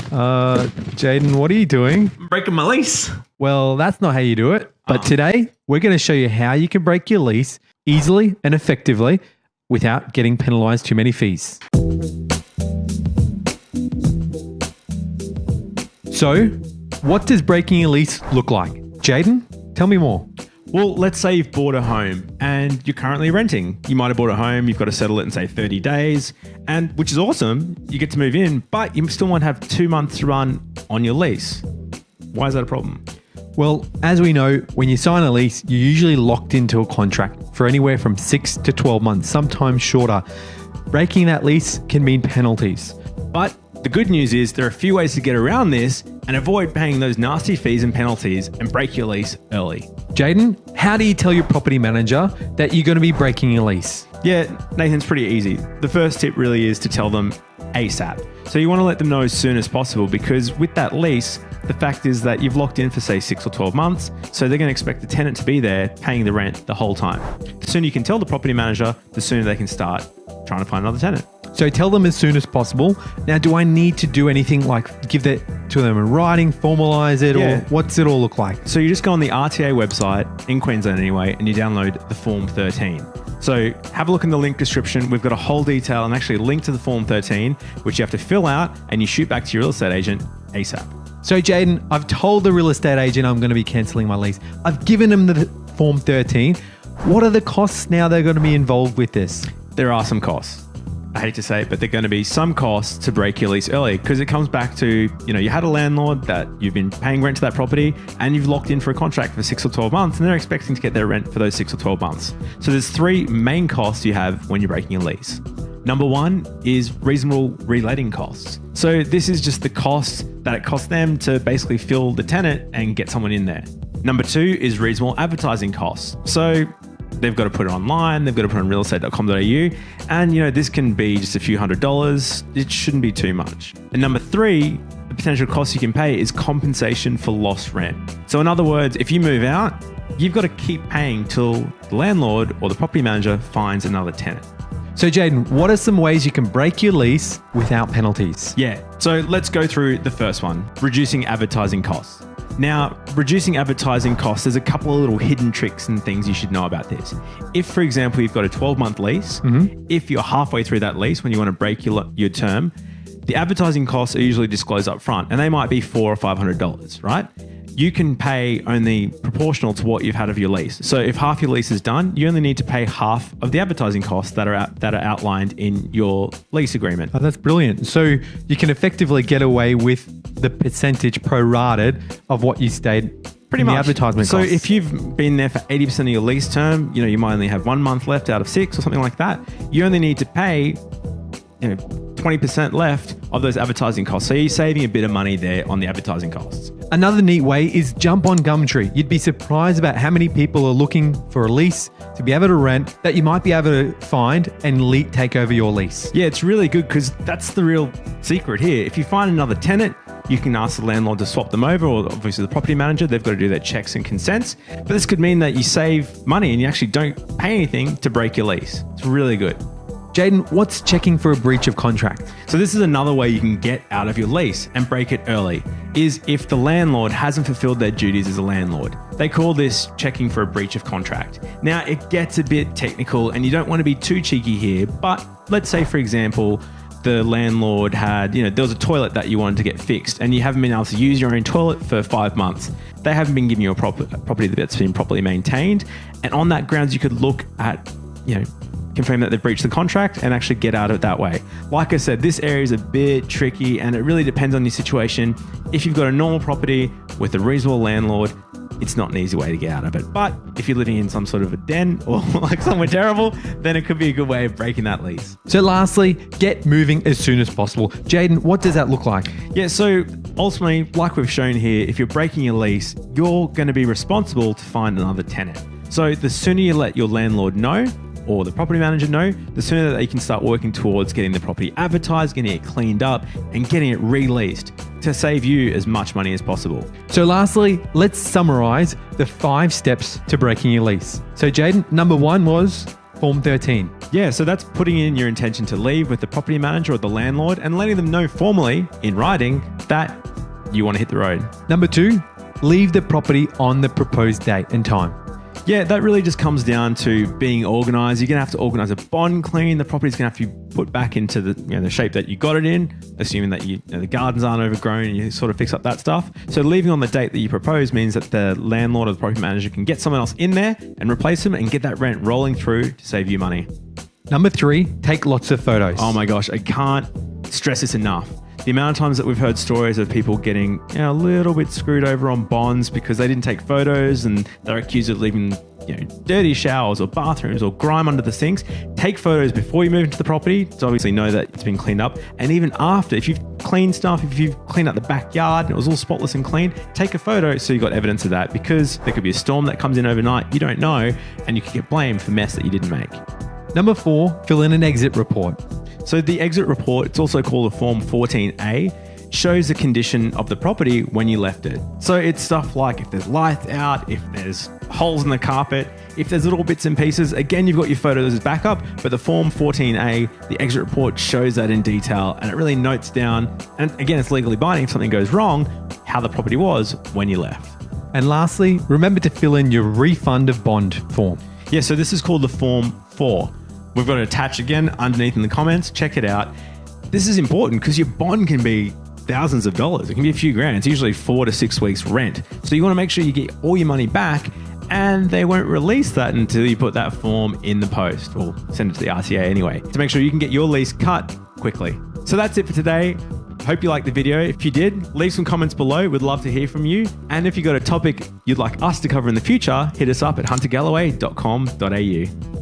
Jaden, what are you doing? I'm breaking my lease. Well, that's not how you do it. But today, we're going to show you how you can break your lease easily and effectively without getting penalized too many fees. So, what does breaking a lease look like? Jaden, tell me more. Well, let's say you've bought a home and you're currently renting. You might have bought a home, you've got to settle it in say 30 days, and which is awesome. You get to move in, but you still might have 2 months to run on your lease. Why is that a problem? Well, as we know, when you sign a lease, you're usually locked into a contract for anywhere from 6 to 12 months, sometimes shorter. Breaking that lease can mean penalties. But the good news is there are a few ways to get around this and avoid paying those nasty fees and penalties and break your lease early. Jaden, how do you tell your property manager that you're going to be breaking your lease? Yeah, Nathan, it's pretty easy. The first tip really is to tell them ASAP. So you want to let them know as soon as possible, because with that lease, the fact is that you've locked in for say 6 or 12 months. So they're going to expect the tenant to be there paying the rent the whole time. The sooner you can tell the property manager, the sooner they can start trying to find another tenant. So tell them as soon as possible. Now, do I need to do anything like give that to them in writing, formalize it, or what's it all look like? So you just go on the RTA website, in Queensland anyway, and you download the Form 13. So have a look in the link description. We've got a whole detail and actually a link to the Form 13, which you have to fill out and you shoot back to your real estate agent ASAP. So Jaden, I've told the real estate agent I'm going to be cancelling my lease. I've given them the Form 13. What are the costs now they're going to be involved with this? There are some costs. I hate to say it, but there are going to be some costs to break your lease early, because it comes back to, you had a landlord that you've been paying rent to that property and you've locked in for a contract for 6 or 12 months and they're expecting to get their rent for those 6 or 12 months. So there's 3 main costs you have when you're breaking a lease. Number 1 is reasonable reletting costs. So this is just the cost that it costs them to basically fill the tenant and get someone in there. Number 2 is reasonable advertising costs. So they've got to put it online, they've got to put it on realestate.com.au, and this can be just a few $100s. It shouldn't be too much. And number 3, the potential cost you can pay is compensation for lost rent. So in other words, if you move out, you've got to keep paying till the landlord or the property manager finds another tenant. So Jaden, what are some ways you can break your lease without penalties? Yeah, so let's go through the first one, reducing advertising costs. Now, reducing advertising costs, there's a couple of little hidden tricks and things you should know about this. If, for example, you've got a 12-month lease, if you're halfway through that lease when you want to break your term, the advertising costs are usually disclosed up front, and they might be $400 or $500, right? You can pay only proportional to what you've had of your lease. So if half your lease is done, you only need to pay half of the advertising costs that are outlined in your lease agreement. Oh, that's brilliant. So you can effectively get away with the percentage prorated of what you stayed pretty in much. The advertisement so costs. If you've been there for 80% of your lease term, you might only have 1 month left out of 6 or something like that. You only need to pay 20% left of those advertising costs. So you're saving a bit of money there on the advertising costs. Another neat way is jump on Gumtree. You'd be surprised about how many people are looking for a lease to be able to rent that you might be able to find and take over your lease. Yeah, it's really good, because that's the real secret here. If you find another tenant, you can ask the landlord to swap them over, or obviously the property manager. They've got to do their checks and consents. But this could mean that you save money and you actually don't pay anything to break your lease. It's really good. Jaden, what's checking for a breach of contract? So this is another way you can get out of your lease and break it early, is if the landlord hasn't fulfilled their duties as a landlord. They call this checking for a breach of contract. Now, it gets a bit technical and you don't want to be too cheeky here, but let's say, for example, the landlord had, there was a toilet that you wanted to get fixed and you haven't been able to use your own toilet for 5 months. They haven't been giving you a property that's been properly maintained. And on that grounds, you could look at, confirm that they've breached the contract and actually get out of it that way. Like I said, this area is a bit tricky and it really depends on your situation. If you've got a normal property with a reasonable landlord, it's not an easy way to get out of it. But if you're living in some sort of a den or like somewhere terrible, then it could be a good way of breaking that lease. So lastly, get moving as soon as possible. Jaden, what does that look like? Yeah, so ultimately, like we've shown here, if you're breaking a lease, you're going to be responsible to find another tenant. So the sooner you let your landlord know, or the property manager know, the sooner that they can start working towards getting the property advertised, getting it cleaned up, and getting it released to save you as much money as possible. So lastly, let's summarize the 5 steps to breaking your lease. So Jaden, number 1 was Form 13. Yeah, so that's putting in your intention to leave with the property manager or the landlord and letting them know formally in writing that, you want to hit the road. Number 2, leave the property on the proposed date and time. Yeah, that really just comes down to being organized. You're going to have to organize a bond clean. The property's going to have to be put back into the shape that you got it in, assuming that the gardens aren't overgrown and you sort of fix up that stuff. So leaving on the date that you propose means that the landlord or the property manager can get someone else in there and replace them and get that rent rolling through to save you money. Number 3, take lots of photos. Oh my gosh, I can't stress this enough. The amount of times that we've heard stories of people getting a little bit screwed over on bonds because they didn't take photos and they're accused of leaving dirty showers or bathrooms or grime under the sinks. Take photos before you move into the property to obviously know that it's been cleaned up. And even after, if you've cleaned stuff, if you've cleaned out the backyard and it was all spotless and clean, take a photo so you got evidence of that, because there could be a storm that comes in overnight, you don't know, and you could get blamed for mess that you didn't make. Number 4, fill in an exit report. So the exit report, it's also called a Form 14A, shows the condition of the property when you left it. So it's stuff like if there's lights out, if there's holes in the carpet, if there's little bits and pieces. Again, you've got your photos as backup, but the Form 14A, the exit report, shows that in detail, and it really notes down, and again, it's legally binding if something goes wrong, how the property was when you left. And lastly, remember to fill in your refund of bond form. Yeah, so this is called the Form 4. We've got it attached again underneath in the comments. Check it out. This is important because your bond can be thousands of dollars. It can be a few grand. It's usually 4 to 6 weeks rent. So you want to make sure you get all your money back, and they won't release that until you put that form in the post or send it to the RTA anyway, to make sure you can get your lease cut quickly. So that's it for today. Hope you liked the video. If you did, leave some comments below. We'd love to hear from you. And if you've got a topic you'd like us to cover in the future, hit us up at huntergalloway.com.au.